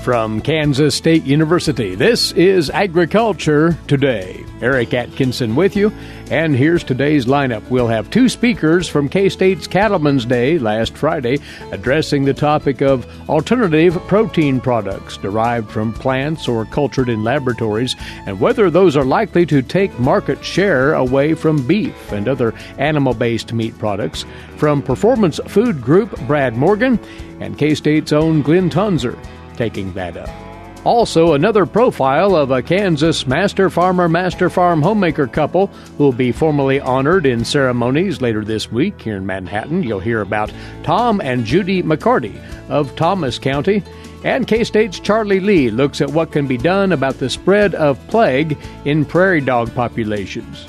From Kansas State University, this is Agriculture Today. Eric Atkinson with you, and here's today's lineup. We'll have two speakers from K-State's Cattlemen's Day last Friday addressing the topic of alternative protein products derived from plants or cultured in laboratories and whether those are likely to take market share away from beef and other animal-based meat products. From Performance Food Group, Brad Morgan, and K-State's own Glynn Tonsor taking that up. Also, another profile of a Kansas master farmer, master farm homemaker couple who will be formally honored in ceremonies later this week here in Manhattan. You'll hear about Tom and Judy McCarty of Thomas County. And K-State's Charlie Lee looks at what can be done about the spread of plague in prairie dog populations.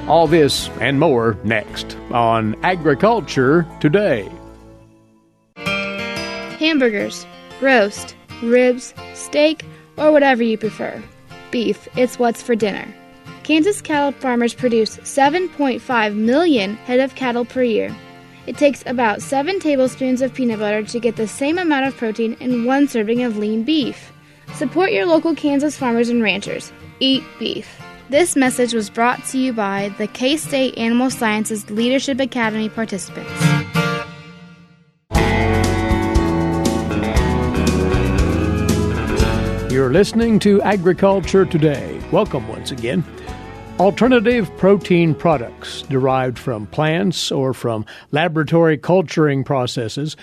All this and more next on Agriculture Today. Hamburgers, roast, ribs, steak, or whatever you prefer. Beef, it's what's for dinner. Kansas cattle farmers produce 7.5 million head of cattle per year. It takes about 7 tablespoons of peanut butter to get the same amount of protein in 1 serving of lean beef. Support your local Kansas farmers and ranchers. Eat beef. This message was brought to you by the K-State Animal Sciences Leadership Academy participants. You're listening to Agriculture Today. Welcome once again. Alternative protein products derived from plants or from laboratory culturing processes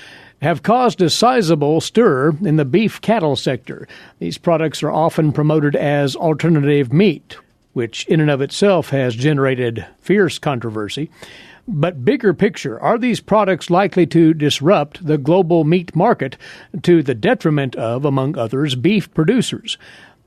have caused a sizable stir in the beef cattle sector. These products are often promoted as alternative meat, which in and of itself has generated fierce controversy. But bigger picture, are these products likely to disrupt the global meat market to the detriment of, among others, beef producers?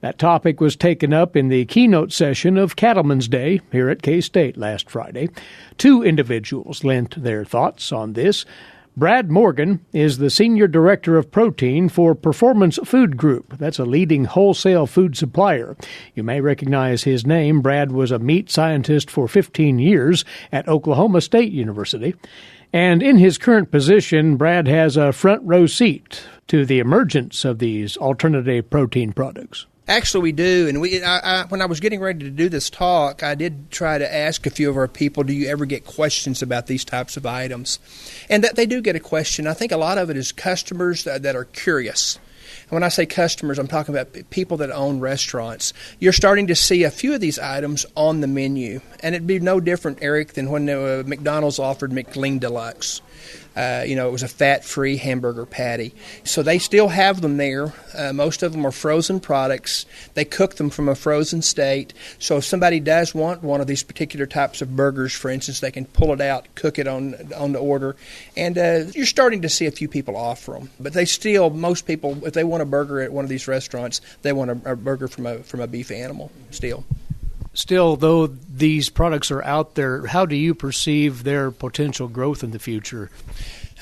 That topic was taken up in the keynote session of Cattlemen's Day here at K-State last Friday. 2 individuals lent their thoughts on this. Brad Morgan is the Senior Director of Protein for Performance Food Group. That's a leading wholesale food supplier. You may recognize his name. Brad was a meat scientist for 15 years at Oklahoma State University. And in his current position, Brad has a front row seat to the emergence of these alternative protein products. Actually, we do, and when I was getting ready to do this talk, I did try to ask a few of our people, do you ever get questions about these types of items? And that they do get a question. I think a lot of it is customers that are curious. And when I say customers, I'm talking about people that own restaurants. You're starting to see a few of these items on the menu, and it'd be no different, Eric, than when McDonald's offered McLean Deluxe. It was a fat-free hamburger patty. So they still have them there. Most of them are frozen products. They cook them from a frozen state. So if somebody does want one of these particular types of burgers, for instance, they can pull it out, cook it on the order. And you're starting to see a few people offer them. But most people, if they want a burger at one of these restaurants, they want a burger from a beef animal still. Still, though these products are out there, how do you perceive their potential growth in the future?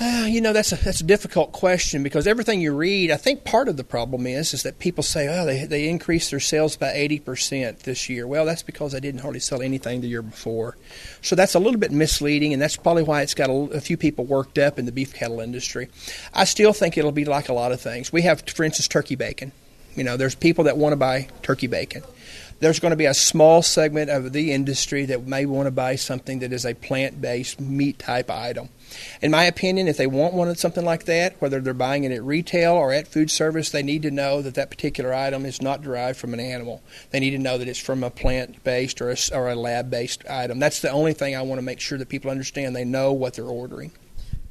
That's a difficult question because everything you read, I think part of the problem is that people say, they increased their sales by 80% this year. Well, that's because they didn't hardly sell anything the year before. So that's a little bit misleading, and that's probably why it's got a few people worked up in the beef cattle industry. I still think it'll be like a lot of things. We have, for instance, turkey bacon. There's people that want to buy turkey bacon. There's going to be a small segment of the industry that may want to buy something that is a plant-based meat-type item. In my opinion, if they want something like that, whether they're buying it at retail or at food service, they need to know that particular item is not derived from an animal. They need to know that it's from a plant-based or a lab-based item. That's the only thing I want to make sure that people understand. They know what they're ordering.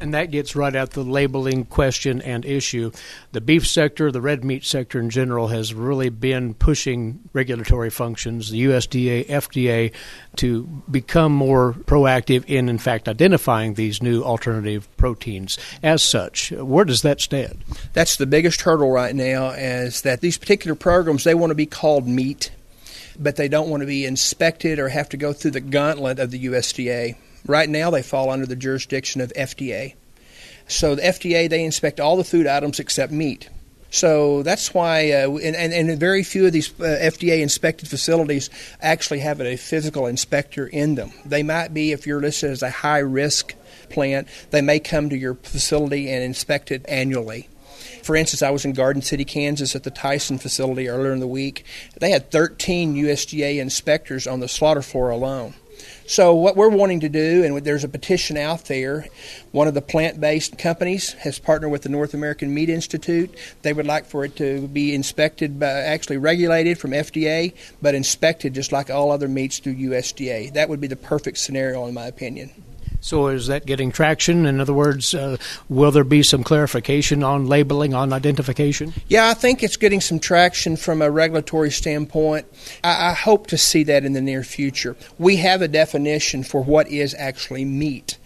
And that gets right at the labeling question and issue. The beef sector, the red meat sector in general, has really been pushing regulatory functions, the USDA, FDA, to become more proactive in fact, identifying these new alternative proteins as such. Where does that stand? That's the biggest hurdle right now, is that these particular programs, they want to be called meat, but they don't want to be inspected or have to go through the gauntlet of the USDA. Right now, they fall under the jurisdiction of FDA. So the FDA, they inspect all the food items except meat. So that's why, and very few of these FDA-inspected facilities actually have a physical inspector in them. They might be, if you're listed as a high-risk plant, they may come to your facility and inspect it annually. For instance, I was in Garden City, Kansas at the Tyson facility earlier in the week. They had 13 USDA inspectors on the slaughter floor alone. So what we're wanting to do, and there's a petition out there, one of the plant-based companies has partnered with the North American Meat Institute. They would like for it to be inspected, actually regulated from FDA, but inspected just like all other meats through USDA. That would be the perfect scenario, in my opinion. So is that getting traction? In other words, will there be some clarification on labeling, on identification? Yeah, I think it's getting some traction from a regulatory standpoint. I hope to see that in the near future. We have a definition for what is actually meat.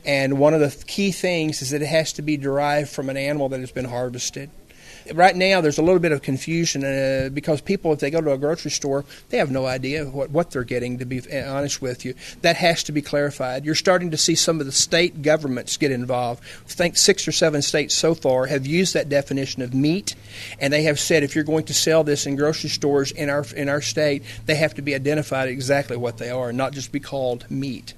And one of the key things is that it has to be derived from an animal that has been harvested. Right now, there's a little bit of confusion because people, if they go to a grocery store, they have no idea what they're getting, to be honest with you. That has to be clarified. You're starting to see some of the state governments get involved. I think 6 or 7 states so far have used that definition of meat, and they have said if you're going to sell this in grocery stores in our state, they have to be identified exactly what they are, not just be called meat.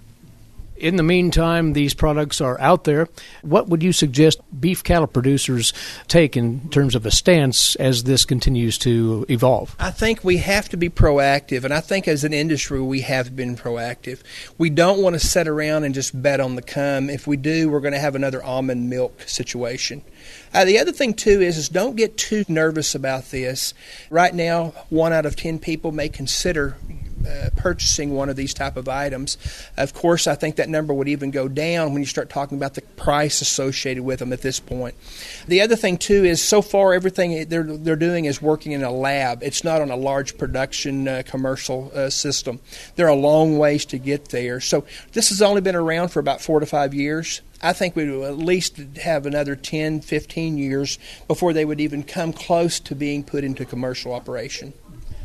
In the meantime, these products are out there. What would you suggest beef cattle producers take in terms of a stance as this continues to evolve? I think we have to be proactive, and I think as an industry we have been proactive. We don't want to sit around and just bet on the come. If we do, we're going to have another almond milk situation. The other thing, too, is don't get too nervous about this. Right now, 1 out of 10 people may consider purchasing one of these type of items. Of course, I think that number would even go down when you start talking about the price associated with them at this point. The other thing, too, is so far everything they're doing is working in a lab. It's not on a large production commercial system. They're a long ways to get there. So this has only been around for about 4 to 5 years. I think we will at least have another 10, 15 years before they would even come close to being put into commercial operation.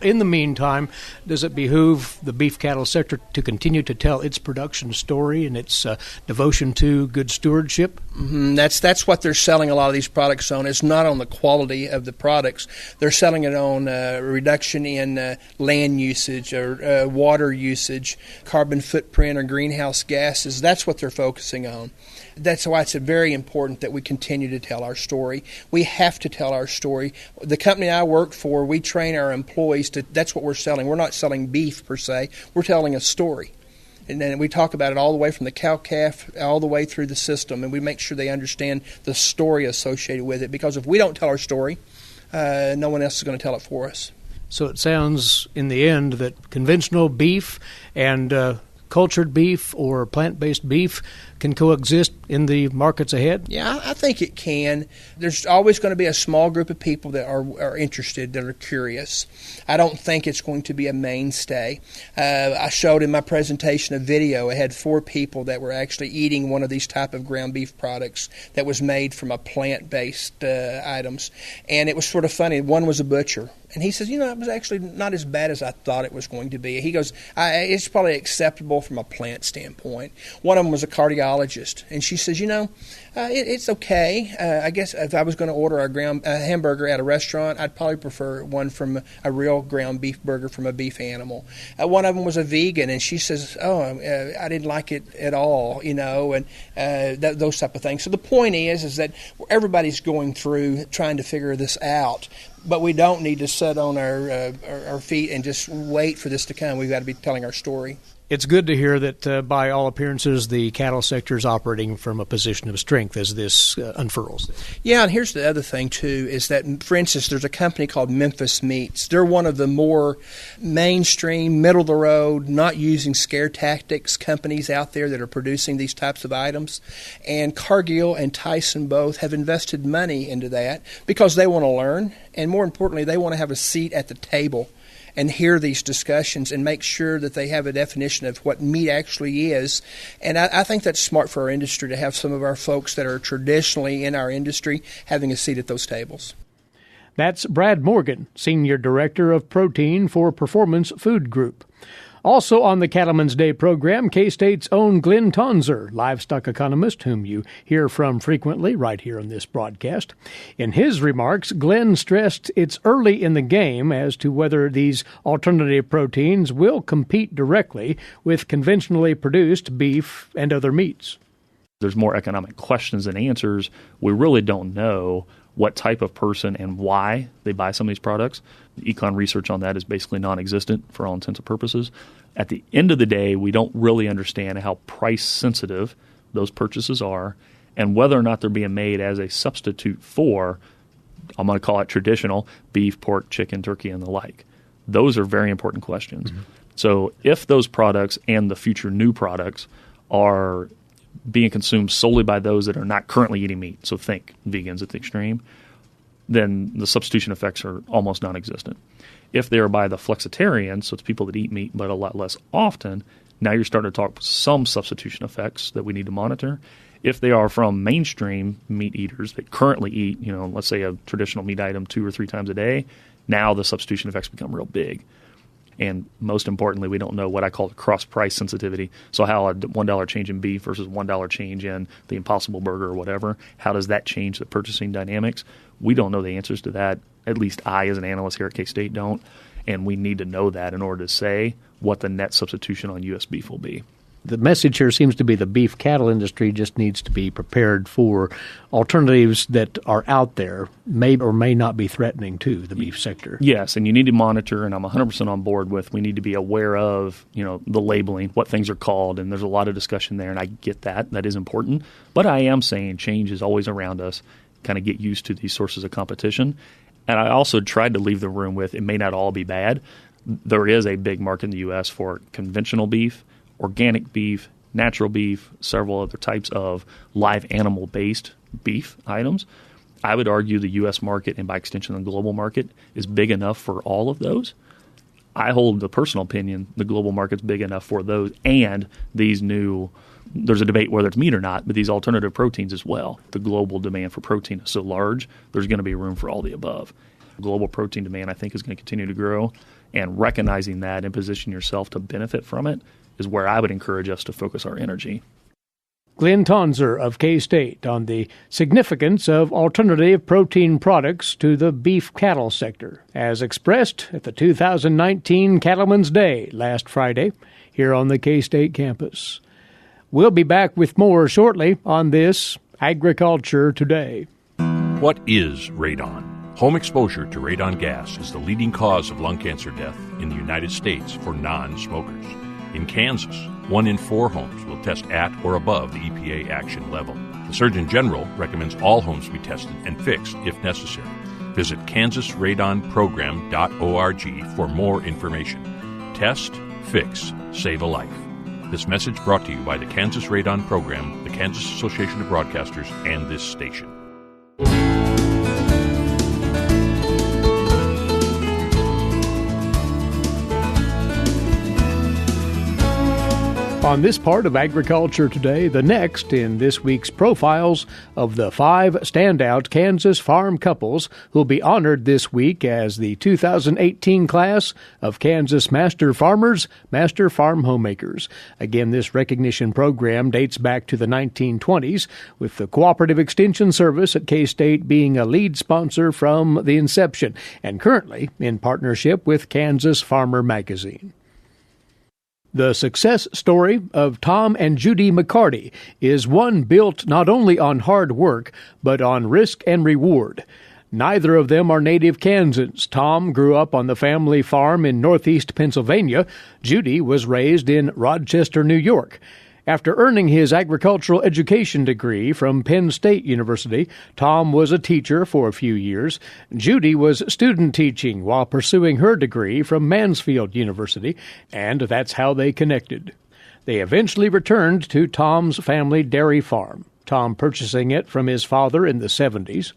In the meantime, does it behoove the beef cattle sector to continue to tell its production story and its devotion to good stewardship? Mm-hmm. That's what they're selling a lot of these products on. It's not on the quality of the products. They're selling it on reduction in land usage or water usage, carbon footprint or greenhouse gases. That's what they're focusing on. That's why it's very important that we continue to tell our story. We have to tell our story. The company I work for, we train our employees that's what we're selling. We're not selling beef per se. We're telling a story. And then we talk about it all the way from the cow-calf all the way through the system, and we make sure they understand the story associated with it. Because if we don't tell our story, no one else is going to tell it for us. So it sounds, in the end, that conventional beef and cultured beef or plant-based beef can coexist in the markets ahead? Yeah, I think it can. There's always going to be a small group of people that are interested, that are curious. I don't think it's going to be a mainstay. I showed in my presentation a video. I had 4 people that were actually eating one of these type of ground beef products that was made from a plant-based items. And it was sort of funny. One was a butcher. And he says, it was actually not as bad as I thought it was going to be. He goes, it's probably acceptable from a plant standpoint. One of them was a cardiologist, and she says, it's okay. I guess if I was going to order a hamburger at a restaurant, I'd probably prefer one from a real ground beef burger from a beef animal. One of them was a vegan, and she says, I didn't like it at all, and those type of things. So the point is that everybody's going through trying to figure this out. But we don't need to sit on our feet and just wait for this to come. We've got to be telling our story. It's good to hear that, by all appearances, the cattle sector is operating from a position of strength as this unfurls. Yeah, and here's the other thing, too, is that, for instance, there's a company called Memphis Meats. They're one of the more mainstream, middle-of-the-road, not using scare tactics companies out there that are producing these types of items. And Cargill and Tyson both have invested money into that because they want to learn, and more importantly, they want to have a seat at the table and hear these discussions and make sure that they have a definition of what meat actually is. And I think that's smart for our industry to have some of our folks that are traditionally in our industry having a seat at those tables. That's Brad Morgan, Senior Director of Protein for Performance Food Group. Also on the Cattlemen's Day program, K-State's own Glynn Tonsor, livestock economist, whom you hear from frequently right here on this broadcast. In his remarks, Glynn stressed it's early in the game as to whether these alternative proteins will compete directly with conventionally produced beef and other meats. There's more economic questions than answers. We really don't know what type of person and why they buy some of these products. The econ research on that is basically non-existent for all intents and purposes. At the end of the day, we don't really understand how price sensitive those purchases are and whether or not they're being made as a substitute for, I'm going to call it traditional, beef, pork, chicken, turkey, and the like. Those are very important questions. Mm-hmm. So if those products and the future new products are being consumed solely by those that are not currently eating meat, so think vegans at the extreme, then the substitution effects are almost non-existent. If they are by the flexitarians, so it's people that eat meat but a lot less often, now you're starting to talk some substitution effects that we need to monitor. If they are from mainstream meat eaters that currently eat, let's say a traditional meat item 2 or 3 times a day, now the substitution effects become real big. And most importantly, we don't know what I call the cross-price sensitivity. So how a $1 change in beef versus $1 change in the Impossible Burger or whatever, how does that change the purchasing dynamics? We don't know the answers to that. At least I, as an analyst here at K-State, don't. And we need to know that in order to say what the net substitution on U.S. beef will be. The message here seems to be the beef cattle industry just needs to be prepared for alternatives that are out there, may or may not be threatening to the beef sector. Yes, and you need to monitor, and I'm 100% on board with, we need to be aware of, the labeling, what things are called, and there's a lot of discussion there, and I get that. That is important. But I am saying change is always around us, kind of get used to these sources of competition. And I also tried to leave the room with, it may not all be bad. There is a big market in the U.S. for conventional beef, organic beef, natural beef, several other types of live animal-based beef items. I would argue the U.S. market, and by extension the global market, is big enough for all of those. I hold the personal opinion the global market's big enough for those and these new, there's a debate whether it's meat or not, but these alternative proteins as well. The global demand for protein is so large, there's going to be room for all the above. Global protein demand, I think, is going to continue to grow, and recognizing that and position yourself to benefit from it is where I would encourage us to focus our energy. Glynn Tonsor of K-State on the significance of alternative protein products to the beef cattle sector, as expressed at the 2019 Cattlemen's Day last Friday here on the K-State campus. We'll be back with more shortly on this Agriculture Today. What is radon? Home exposure to radon gas is the leading cause of lung cancer death in the United States for non-smokers. In Kansas, 1 in 4 homes will test at or above the EPA action level. The Surgeon General recommends all homes be tested and fixed if necessary. Visit kansasradonprogram.org for more information. Test, fix, save a life. This message brought to you by the Kansas Radon Program, the Kansas Association of Broadcasters, and this station. On this part of Agriculture Today, the next in this week's profiles of the 5 standout Kansas farm couples who'll be honored this week as the 2018 class of Kansas Master Farmers, Master Farm Homemakers. Again, this recognition program dates back to the 1920s, with the Cooperative Extension Service at K-State being a lead sponsor from the inception, and currently in partnership with Kansas Farmer Magazine. The success story of Tom and Judy McCarty is one built not only on hard work, but on risk and reward. Neither of them are native Kansans. Tom grew up on the family farm in northeast Pennsylvania. Judy was raised in Rochester, New York. After earning his agricultural education degree from Penn State University, Tom was a teacher for a few years. Judy was student teaching while pursuing her degree from Mansfield University, and that's how they connected. They eventually returned to Tom's family dairy farm, Tom purchasing it from his father in the 70s.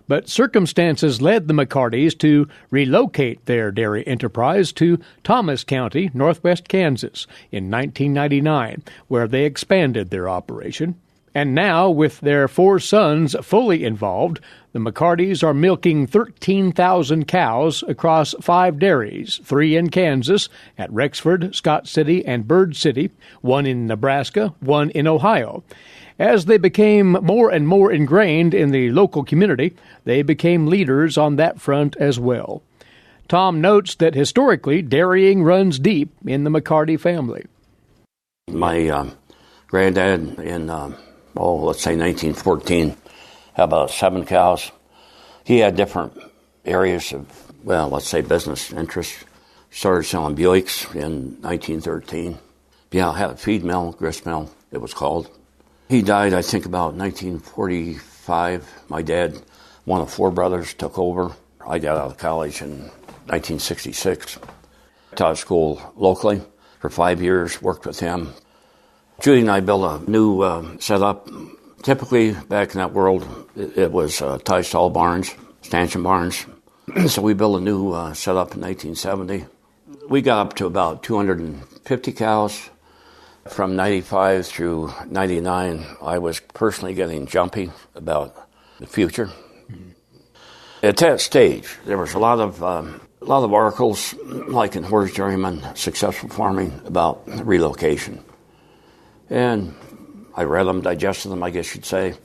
But circumstances led the McCartys to relocate their dairy enterprise to Thomas County, northwest Kansas, in 1999, where they expanded their operation. And now, with their 4 sons fully involved, the McCartys are milking 13,000 cows across 5 dairies, 3 in Kansas, at Rexford, Scott City, and Bird City, 1 in Nebraska, 1 in Ohio. As they became more and more ingrained in the local community, they became leaders on that front as well. Tom notes that historically, dairying runs deep in the McCarty family. My granddad in, let's say 1914, had about 7 cows. He had different areas of, well, let's say business interests. Started selling Buicks in 1913. Yeah, had a feed mill, grist mill, it was called. He died, I think, about 1945. My dad, one of 4 brothers, took over. I got out of college in 1966. Taught school locally for 5 years, worked with him. Judy and I built a new setup. Typically, back in that world, it was tie stall barns, stanchion barns. So we built a new setup in 1970. We got up to about 250 cows. From 95 through 99, I was personally getting jumpy about the future. At that stage, there was a lot of articles, like in Horse Dairyman, Successful Farming, about relocation. And I read them, digested them, I guess you'd say.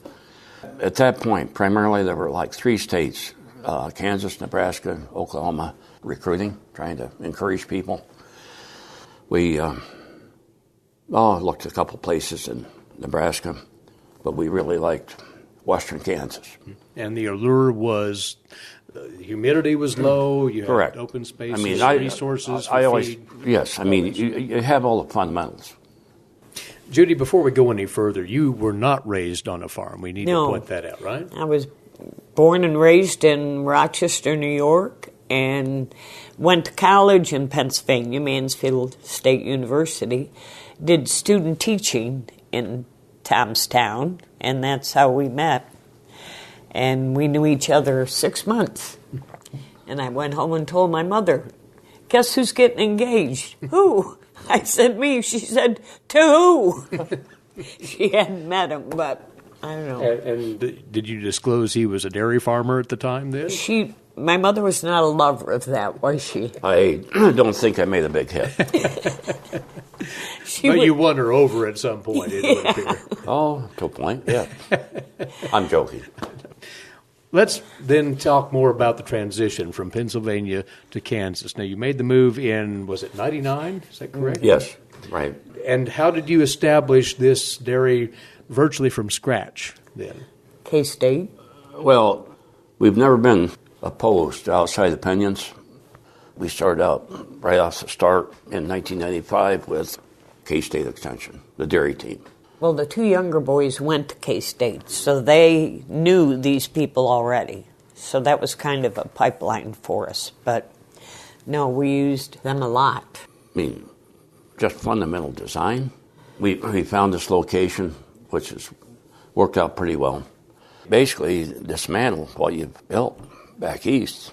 At that point, primarily there were like 3 states, Kansas, Nebraska, Oklahoma, recruiting, trying to encourage people. We looked at a couple places in Nebraska, but we really liked western Kansas. And the allure was humidity was low, you Correct. had open spaces, resources I for always, feed. yes, I mean, you have all the fundamentals. Judy, before we go any further, you were not raised on a farm. We need to point that out, right? I was born and raised in Rochester, New York, and went to college in Pennsylvania, Mansfield State University, did student teaching in Tomstown, and that's how we met. And we knew each other 6 months. And I went home and told my mother, guess who's getting engaged? Who? I said, me. She said, to who? She hadn't met him, but I don't know. And did you disclose he was a dairy farmer at the time then? My mother was not a lover of that, was she? I don't think I made a big hit. But you won her over at some point, it would appear. Oh, to a point, yeah. I'm joking. Let's then talk more about the transition from Pennsylvania to Kansas. Now, you made the move in, was it 99? Is that correct? Yes, right. And how did you establish this dairy virtually from scratch then? K-State. Well, we've never been opposed to outside opinions. We started out right off the start in 1995 with K-State Extension, the dairy team. Well, the 2 younger boys went to K-State, so they knew these people already. So that was kind of a pipeline for us. But, no, we used them a lot. I mean, just fundamental design. We found this location, which has worked out pretty well. Basically, dismantle what you've built back east.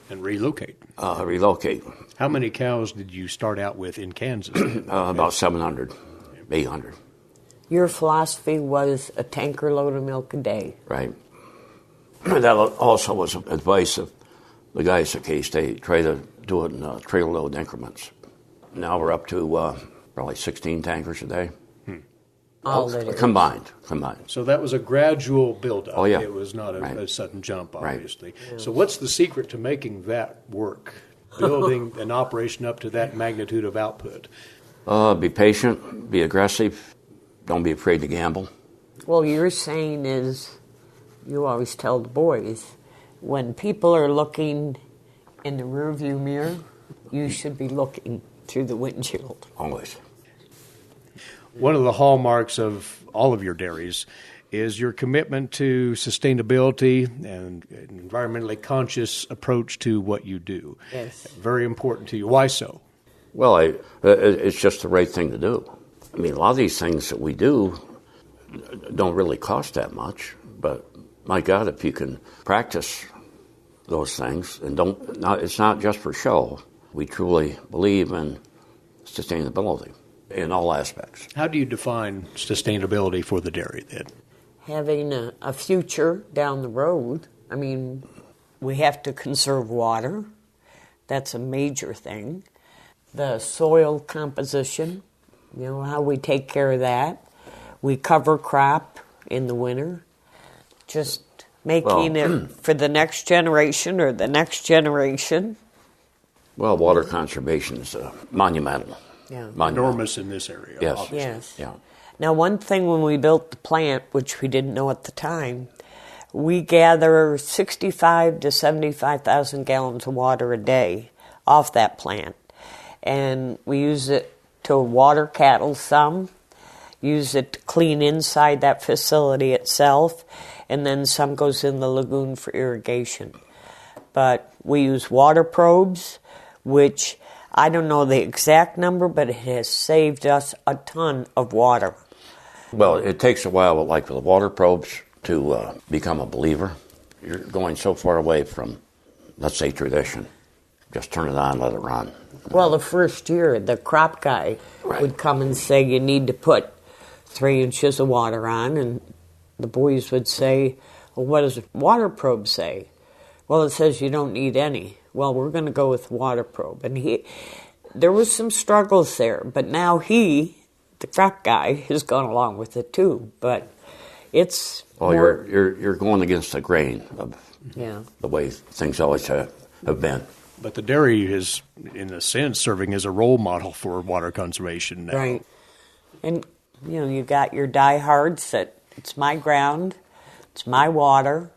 And relocate. Relocate. How many cows did you start out with in Kansas? About 700, 800. Your philosophy was a tanker load of milk a day. Right. That also was advice of the guys at K-State. Try to do it in trailer load increments. Now we're up to probably 16 tankers a day. Combined. So that was a gradual build-up. Oh, yeah. It was not a sudden jump, obviously. Right. Yeah. So what's the secret to making that work, building an operation up to that magnitude of output? Be patient, be aggressive, don't be afraid to gamble. Well, your saying is, you always tell the boys, when people are looking in the rearview mirror, you should be looking through the windshield. Always. One of the hallmarks of all of your dairies is your commitment to sustainability and an environmentally conscious approach to what you do. Yes. Very important to you. Why so? Well, it's just the right thing to do. I mean, a lot of these things that we do don't really cost that much, but my God, if you can practice those things and it's not just for show. We truly believe in sustainability in all aspects. How do you define sustainability for the dairy then? Having a future down the road. I mean, we have to conserve water. That's a major thing. The soil composition, how we take care of that. We cover crop in the winter. Just making it for the next generation or the next generation. Well, water conservation is monumental. Yeah. Enormous in this area. Yes. Obviously. Yes. Yeah. Now, one thing when we built the plant, which we didn't know at the time, we gather 65 to 75,000 gallons of water a day off that plant. And we use it to water cattle some, use it to clean inside that facility itself, and then some goes in the lagoon for irrigation. But we use water probes, which I don't know the exact number, but it has saved us a ton of water. Well, it takes a while, like with the water probes, to become a believer. You're going so far away from, let's say, tradition. Just turn it on, let it run. Well, the first year, the crop guy would come and say, you need to put 3 inches of water on, and the boys would say, well, what does a water probe say? Well, it says you don't need any. Well, we're going to go with water probe. And there was some struggles there, but now the crop guy, has gone along with it too. But it's you're going against the grain of the way things always have been. But the dairy is, in a sense, serving as a role model for water conservation now. Right. And, you got your diehards that it's my ground, it's my water,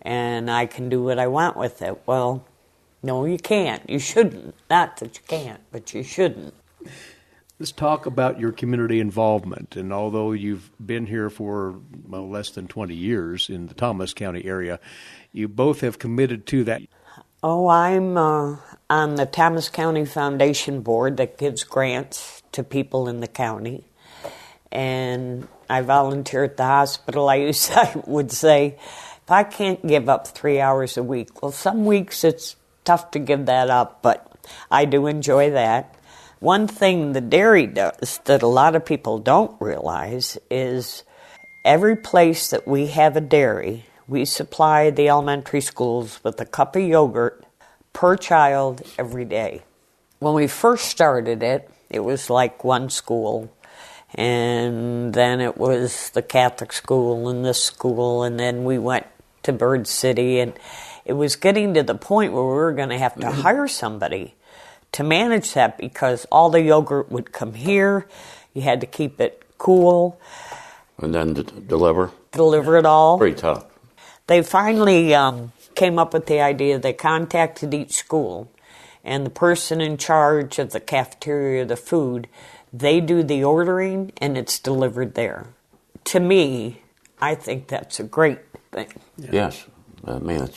and I can do what I want with it. Well, no, you can't. You shouldn't. Not that you can't, but you shouldn't. Let's talk about your community involvement. And although you've been here for less than 20 years in the Thomas County area, you both have committed to that. Oh, I'm on the Thomas County Foundation Board that gives grants to people in the county. And I volunteer at the hospital. I would say, if I can't give up 3 hours a week, well, some weeks it's tough to give that up, but I do enjoy that. One thing the dairy does that a lot of people don't realize is every place that we have a dairy, we supply the elementary schools with a cup of yogurt per child every day. When we first started it, it was like one school, and then it was the Catholic school and this school, and then we went to Bird City, and it was getting to the point where we were going to have to hire somebody to manage that because all the yogurt would come here. You had to keep it cool. And then deliver it all. Pretty tough. They finally came up with the idea. They contacted each school, and the person in charge of the cafeteria, the food, they do the ordering, and it's delivered there. To me, I think that's a great thing. Yeah. Yes. I mean,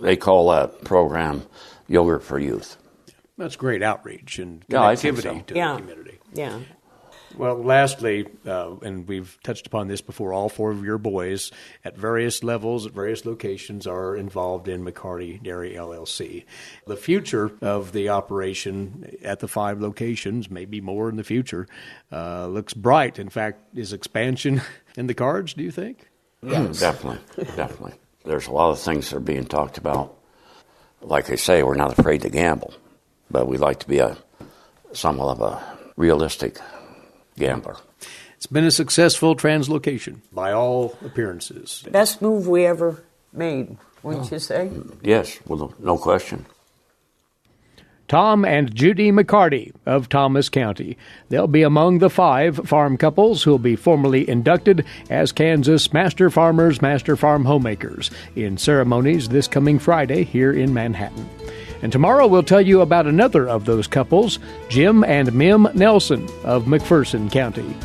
they call that program Yogurt for Youth. That's great outreach and connectivity to the community. Yeah. Well, lastly, and we've touched upon this before, all 4 of your boys at various levels, at various locations, are involved in McCarty Dairy LLC. The future of the operation at the 5 locations, maybe more in the future, looks bright. In fact, is expansion in the cards, do you think? Yes. Definitely. There's a lot of things that are being talked about. Like I say, we're not afraid to gamble, but we like to be somewhat of a realistic gambler. It's been a successful translocation by all appearances. Best move we ever made, wouldn't you say? Yes, well, no question. Tom and Judy McCarty of Thomas County. They'll be among the 5 farm couples who will be formally inducted as Kansas Master Farmers, Master Farm Homemakers in ceremonies this coming Friday here in Manhattan. And tomorrow we'll tell you about another of those couples, Jim and Mim Nelson of McPherson County.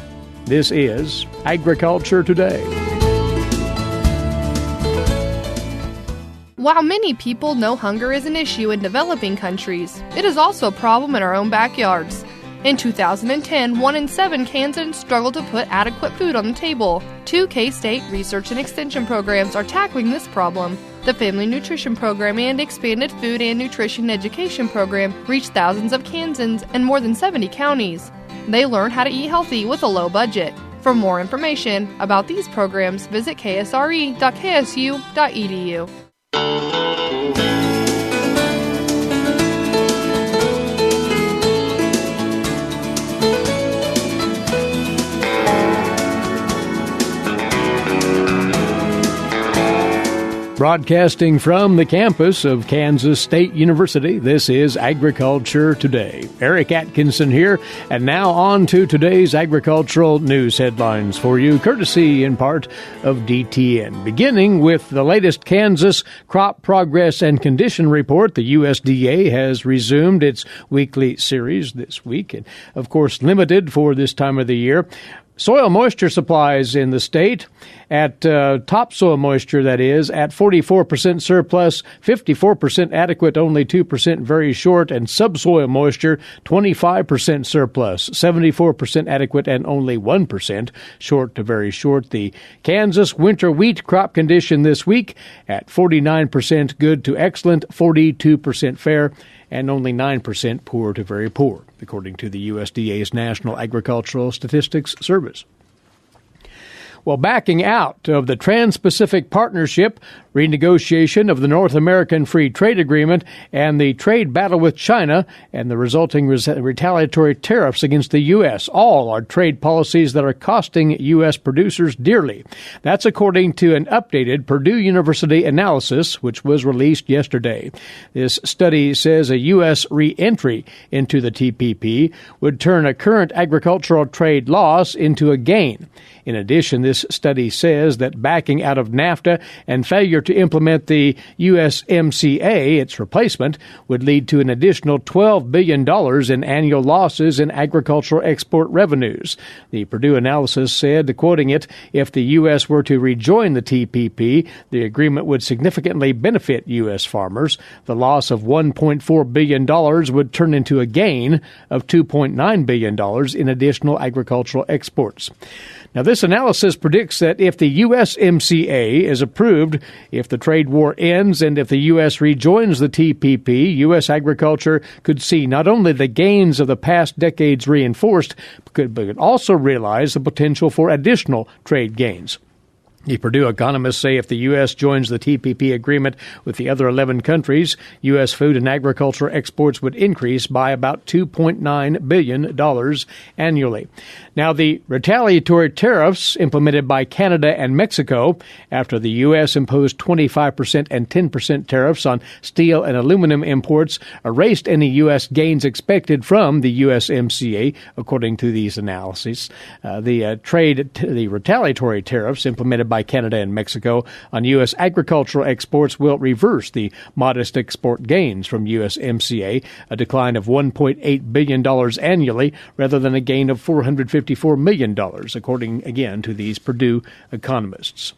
This is Agriculture Today. While many people know hunger is an issue in developing countries, it is also a problem in our own backyards. In 2010, 1 in 7 Kansans struggled to put adequate food on the table. 2 K-State research and extension programs are tackling this problem. The Family Nutrition Program and Expanded Food and Nutrition Education Program reach thousands of Kansans in more than 70 counties. They learn how to eat healthy with a low budget. For more information about these programs, visit ksre.ksu.edu. Broadcasting from the campus of Kansas State University, this is Agriculture Today. Eric Atkinson here, and now on to today's agricultural news headlines for you, courtesy in part of DTN. Beginning with the latest Kansas Crop Progress and Condition Report, the USDA has resumed its weekly series this week, and of course limited for this time of the year. Soil moisture supplies in the state at topsoil moisture, that is, at 44% surplus, 54% adequate, only 2% very short, and subsoil moisture 25% surplus, 74% adequate, and only 1% short to very short. The Kansas winter wheat crop condition this week at 49% good to excellent, 42% fair, and only 9% poor to very poor, according to the USDA's National Agricultural Statistics Service. Well, backing out of the Trans-Pacific Partnership, renegotiation of the North American Free Trade Agreement, and the trade battle with China and the resulting retaliatory tariffs against the U.S. All are trade policies that are costing U.S. producers dearly. That's according to an updated Purdue University analysis, which was released yesterday. This study says a U.S. re-entry into the TPP would turn a current agricultural trade loss into a gain. In addition, this study says that backing out of NAFTA and failure to implement the USMCA, its replacement, would lead to an additional $12 billion in annual losses in agricultural export revenues. The Purdue analysis said, quoting it, if the U.S. were to rejoin the TPP, the agreement would significantly benefit U.S. farmers. The loss of $1.4 billion would turn into a gain of $2.9 billion in additional agricultural exports. Now, this analysis predicts that if the USMCA is approved, if the trade war ends, and if the U.S. rejoins the TPP, U.S. agriculture could see not only the gains of the past decades reinforced, but could also realize the potential for additional trade gains. The Purdue economists say if the U.S. joins the TPP agreement with the other 11 countries, U.S. food and agriculture exports would increase by about $2.9 billion annually. Now, the retaliatory tariffs implemented by Canada and Mexico after the U.S. imposed 25% and 10% tariffs on steel and aluminum imports erased any U.S. gains expected from the USMCA, according to these analyses. The retaliatory tariffs implemented by Canada and Mexico on U.S. agricultural exports will reverse the modest export gains from USMCA, a decline of $1.8 billion annually rather than a gain of $454 million, according, again, to these Purdue economists.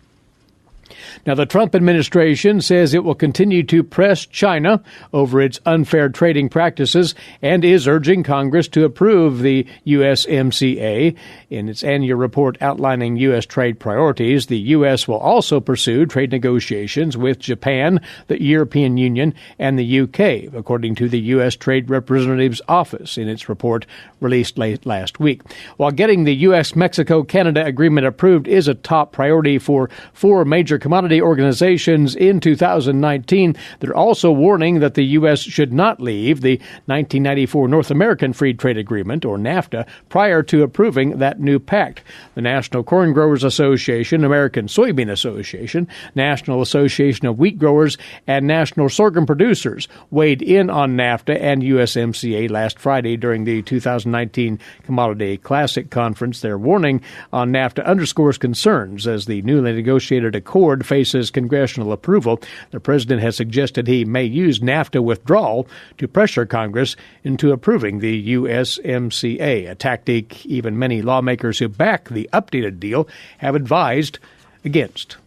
Now, the Trump administration says it will continue to press China over its unfair trading practices and is urging Congress to approve the USMCA. In its annual report outlining U.S. trade priorities, the U.S. will also pursue trade negotiations with Japan, the European Union, and the U.K., according to the U.S. Trade Representative's Office in its report released late last week. While getting the U.S.-Mexico-Canada agreement approved is a top priority for four major commodity organizations in 2019, they're also warning that the U.S. should not leave the 1994 North American Free Trade Agreement, or NAFTA, prior to approving that new pact. The National Corn Growers Association, American Soybean Association, National Association of Wheat Growers, and National Sorghum Producers weighed in on NAFTA and USMCA last Friday during the 2019 Commodity Classic Conference. Their warning on NAFTA underscores concerns as the newly negotiated accord faces congressional approval. The president has suggested he may use NAFTA withdrawal to pressure Congress into approving the USMCA, a tactic even many lawmakers who back the updated deal have advised against.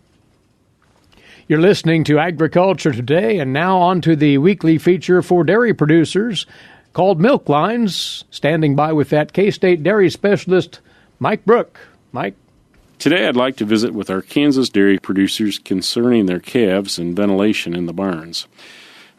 You're listening to Agriculture Today, and now on to the weekly feature for dairy producers called Milk Lines. Standing by with that K-State dairy specialist, Mike Brook. Mike? Today I'd like to visit with our Kansas dairy producers concerning their calves and ventilation in the barns.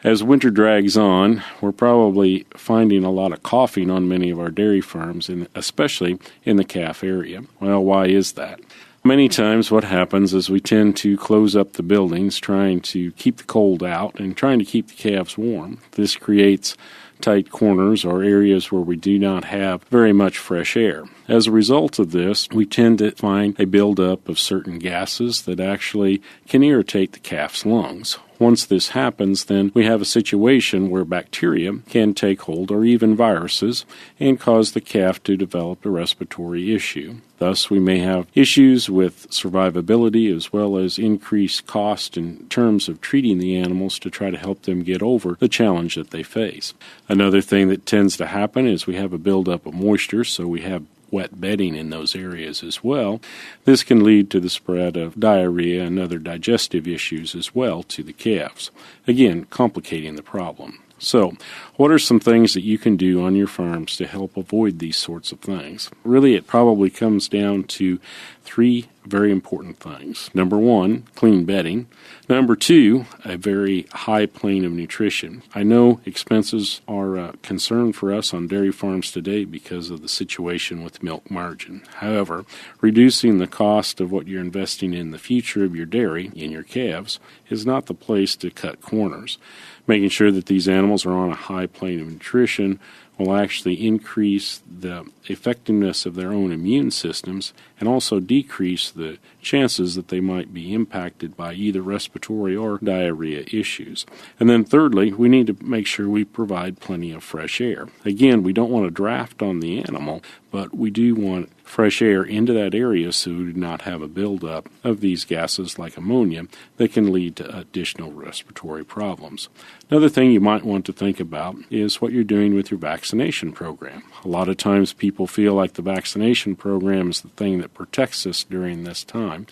As winter drags on, we're probably finding a lot of coughing on many of our dairy farms, and especially in the calf area. Well, why is that? Many times what happens is we tend to close up the buildings trying to keep the cold out and trying to keep the calves warm. This creates tight corners or areas where we do not have very much fresh air. As a result of this, we tend to find a buildup of certain gases that actually can irritate the calf's lungs. Once this happens, then we have a situation where bacteria can take hold, or even viruses, and cause the calf to develop a respiratory issue. Thus, we may have issues with survivability as well as increased cost in terms of treating the animals to try to help them get over the challenge that they face. Another thing that tends to happen is we have a buildup of moisture, so we have wet bedding in those areas as well. This can lead to the spread of diarrhea and other digestive issues as well to the calves, again, complicating the problem. So, what are some things that you can do on your farms to help avoid these sorts of things? Really, it probably comes down to three very important things. Number one, clean bedding. Number two, a very high plane of nutrition. I know expenses are a concern for us on dairy farms today because of the situation with milk margin. However, reducing the cost of what you're investing in the future of your dairy, in your calves, is not the place to cut corners. Making sure that these animals are on a high plane of nutrition will actually increase the effectiveness of their own immune systems and also decrease the chances that they might be impacted by either respiratory or diarrhea issues. And then thirdly, we need to make sure we provide plenty of fresh air. Again, we don't want to draft on the animal, but we do want fresh air into that area so we do not have a buildup of these gases like ammonia that can lead to additional respiratory problems. Another thing you might want to think about is what you're doing with your vaccination program. A lot of times people feel like the vaccination program is the thing that protects us during this time.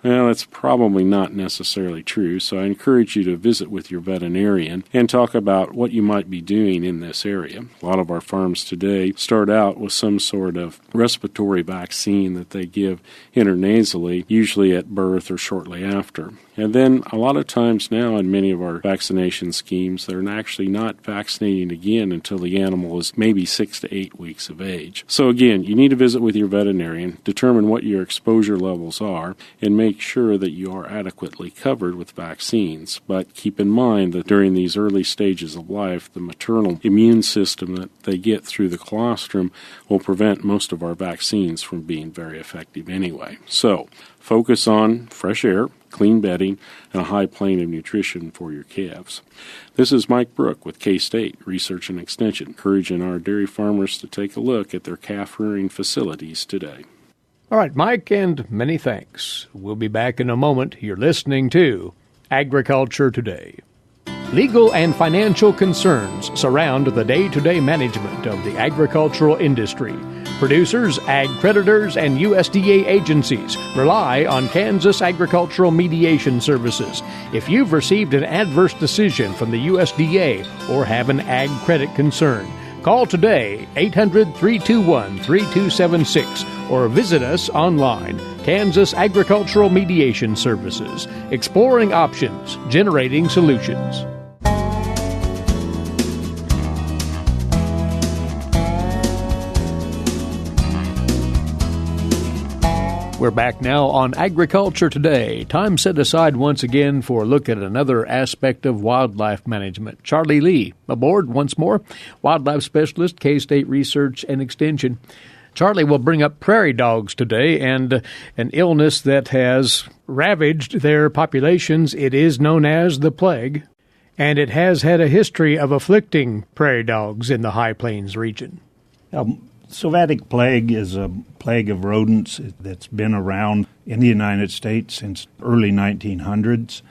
Well, that's probably not necessarily true, so I encourage you to visit with your veterinarian and talk about what you might be doing in this area. A lot of our farms today start out with some sort of respiratory vaccine that they give intranasally, usually at birth or shortly after. And then a lot of times now in many of our vaccination schemes, they're actually not vaccinating again until the animal is maybe 6 to 8 weeks of age. So again, you need to visit with your veterinarian, determine what your exposure levels are, and make sure that you are adequately covered with vaccines. But keep in mind that during these early stages of life, the maternal immune system that they get through the colostrum will prevent most of our vaccines from being very effective anyway. So focus on fresh air, clean bedding, and a high plane of nutrition for your calves. This is Mike Brook with K-State Research and Extension, encouraging our dairy farmers to take a look at their calf rearing facilities today. All right, Mike, and many thanks. We'll be back in a moment. You're listening to Agriculture Today. Legal and financial concerns surround the day-to-day management of the agricultural industry. Producers, ag creditors, and USDA agencies rely on Kansas Agricultural Mediation Services. If you've received an adverse decision from the USDA or have an ag credit concern, call today, 800-321-3276, or visit us online, Kansas Agricultural Mediation Services, exploring options, generating solutions. We're back now on Agriculture Today. Time set aside once again for a look at another aspect of wildlife management. Charlie Lee, aboard once more, wildlife specialist, K-State Research and Extension. Charlie will bring up prairie dogs today and an illness that has ravaged their populations. It is known as the plague, and it has had a history of afflicting prairie dogs in the High Plains region. Sylvatic plague is a plague of rodents that's been around in the United States since early 1900s.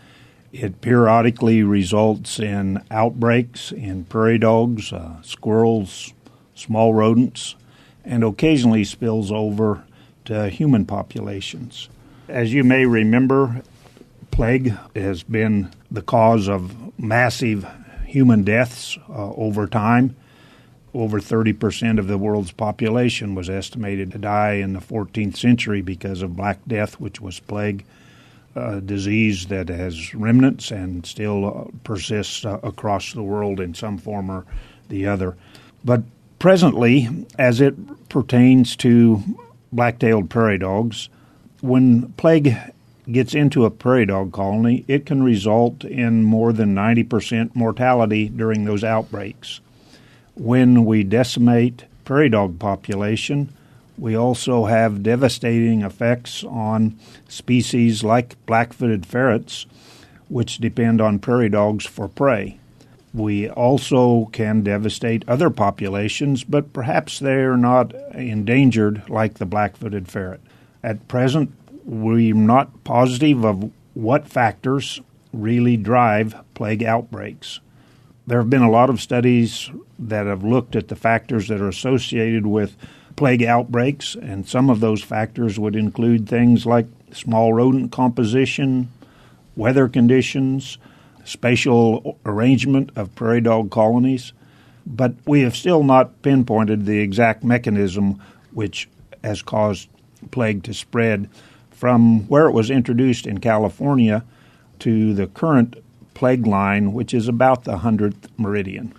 It periodically results in outbreaks in prairie dogs, squirrels, small rodents, and occasionally spills over to human populations. As you may remember, plague has been the cause of massive human deaths over time. Over 30% of the world's population was estimated to die in the 14th century because of Black Death, which was plague, a disease that has remnants and still persists across the world in some form or the other. But presently, as it pertains to black-tailed prairie dogs, when plague gets into a prairie dog colony, it can result in more than 90% mortality during those outbreaks. when we decimate prairie dog population, we also have devastating effects on species like black-footed ferrets, which depend on prairie dogs for prey. We also can devastate other populations, but perhaps they are not endangered like the black-footed ferret. At present, we're not positive of what factors really drive plague outbreaks. There have been a lot of studies that have looked at the factors that are associated with plague outbreaks, and some of those factors would include things like small rodent composition, weather conditions, spatial arrangement of prairie dog colonies, but we have still not pinpointed the exact mechanism which has caused plague to spread from where it was introduced in California to the current plague line, which is about the 100th meridian.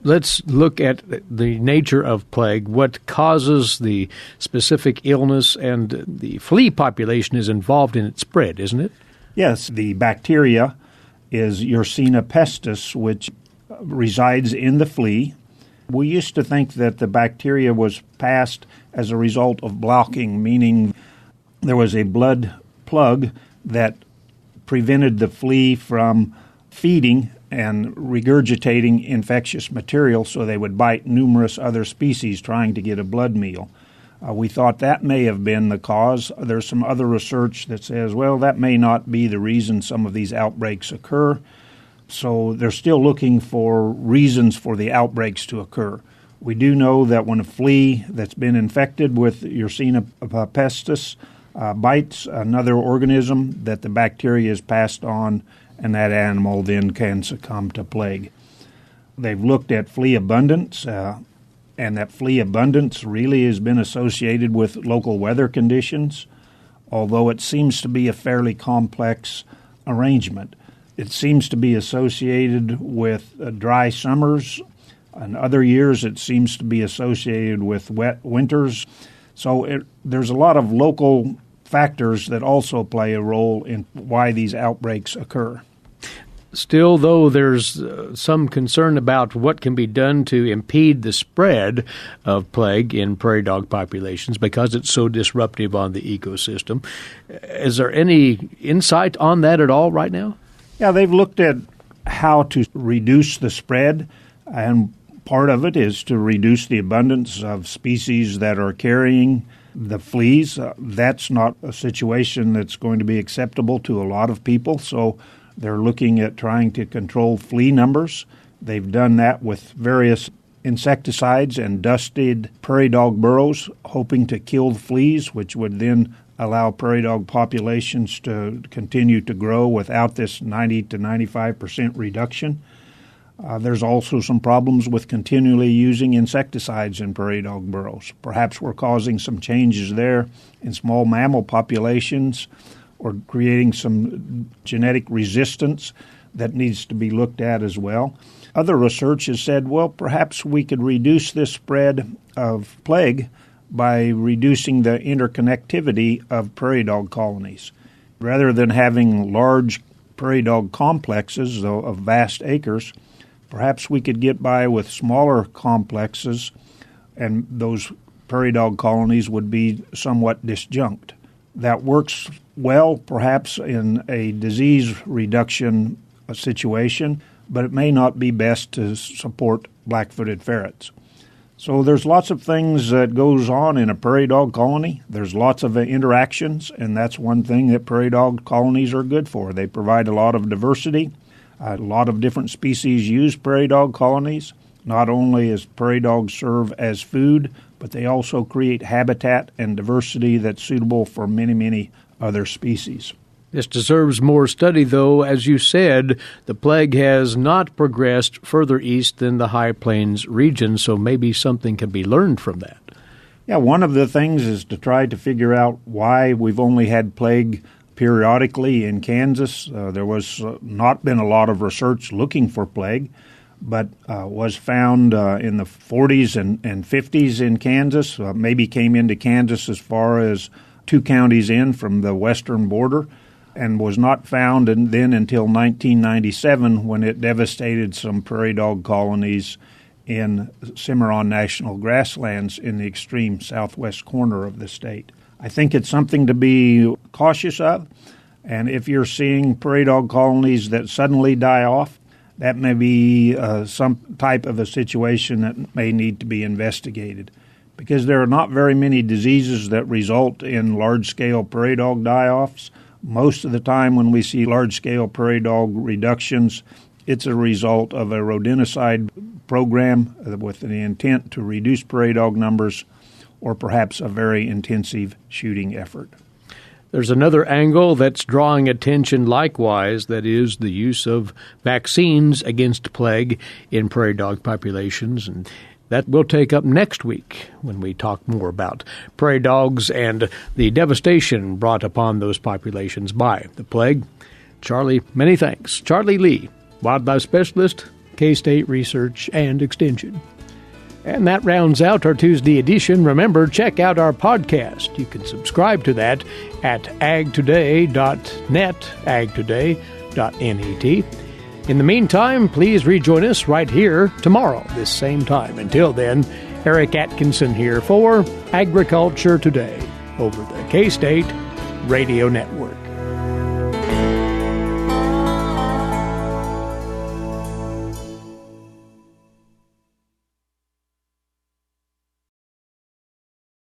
Let's look at the nature of plague, what causes the specific illness, and the flea population is involved in its spread, isn't it? Yes, the bacteria is Yersinia pestis, which resides in the flea. We used to think that the bacteria was passed as a result of blocking, meaning there was a blood plug that prevented the flea from feeding and regurgitating infectious material, so they would bite numerous other species trying to get a blood meal. We thought that may have been the cause. There's some other research that says, well, that may not be the reason some of these outbreaks occur. So they're still looking for reasons for the outbreaks to occur. We do know that when a flea that's been infected with Yersinia pestis bites another organism, that the bacteria is passed on, and that animal then can succumb to plague. They've looked at flea abundance, and that flea abundance really has been associated with local weather conditions, although it seems to be a fairly complex arrangement. It seems to be associated with dry summers, and other years it seems to be associated with wet winters. So there's a lot of local factors that also play a role in why these outbreaks occur. Still, though, there's some concern about what can be done to impede the spread of plague in prairie dog populations because it's so disruptive on the ecosystem. Is there any insight on that at all right now? Yeah, they've looked at how to reduce the spread, and part of it is to reduce the abundance of species that are carrying the fleas. That's not a situation that's going to be acceptable to a lot of people, so they're looking at trying to control flea numbers. They've done that with various insecticides and dusted prairie dog burrows, hoping to kill the fleas, which would then allow prairie dog populations to continue to grow without this 90 to 95% reduction. There's also some problems with continually using insecticides in prairie dog burrows. Perhaps we're causing some changes there in small mammal populations, or creating some genetic resistance that needs to be looked at as well. Other research has said, well, perhaps we could reduce this spread of plague by reducing the interconnectivity of prairie dog colonies. Rather than having large prairie dog complexes of vast acres, perhaps we could get by with smaller complexes, and those prairie dog colonies would be somewhat disjunct. That works well, perhaps, in a disease reduction situation, but it may not be best to support black-footed ferrets. So there's lots of things that goes on in a prairie dog colony. There's lots of interactions, and that's one thing that prairie dog colonies are good for. They provide a lot of diversity. A lot of different species use prairie dog colonies. Not only as prairie dogs serve as food, but they also create habitat and diversity that's suitable for many, many other species. This deserves more study, though. As you said, the plague has not progressed further east than the High Plains region, so maybe something can be learned from that. Yeah, one of the things is to try to figure out why we've only had plague periodically in Kansas. There was not been a lot of research looking for plague, but was found in the 40s and 50s in Kansas, maybe came into Kansas as far as 2 counties in from the western border, and was not found then until 1997 when it devastated some prairie dog colonies in Cimarron National Grasslands in the extreme southwest corner of the state. I think it's something to be cautious of, and if you're seeing prairie dog colonies that suddenly die off, that may be some type of a situation that may need to be investigated, because there are not very many diseases that result in large-scale prairie dog die-offs. Most of the time when we see large-scale prairie dog reductions, it's a result of a rodenticide program with the intent to reduce prairie dog numbers, or perhaps a very intensive shooting effort. There's another angle that's drawing attention likewise, that is the use of vaccines against plague in prairie dog populations, and that we'll take up next week when we talk more about prairie dogs and the devastation brought upon those populations by the plague. Charlie, many thanks. Charlie Lee, wildlife specialist, K-State Research and Extension. And that rounds out our Tuesday edition. Remember, check out our podcast. You can subscribe to that at agtoday.net, agtoday.net. In the meantime, please rejoin us right here tomorrow, this same time. Until then, Eric Atkinson here for Agriculture Today over the K-State Radio Network.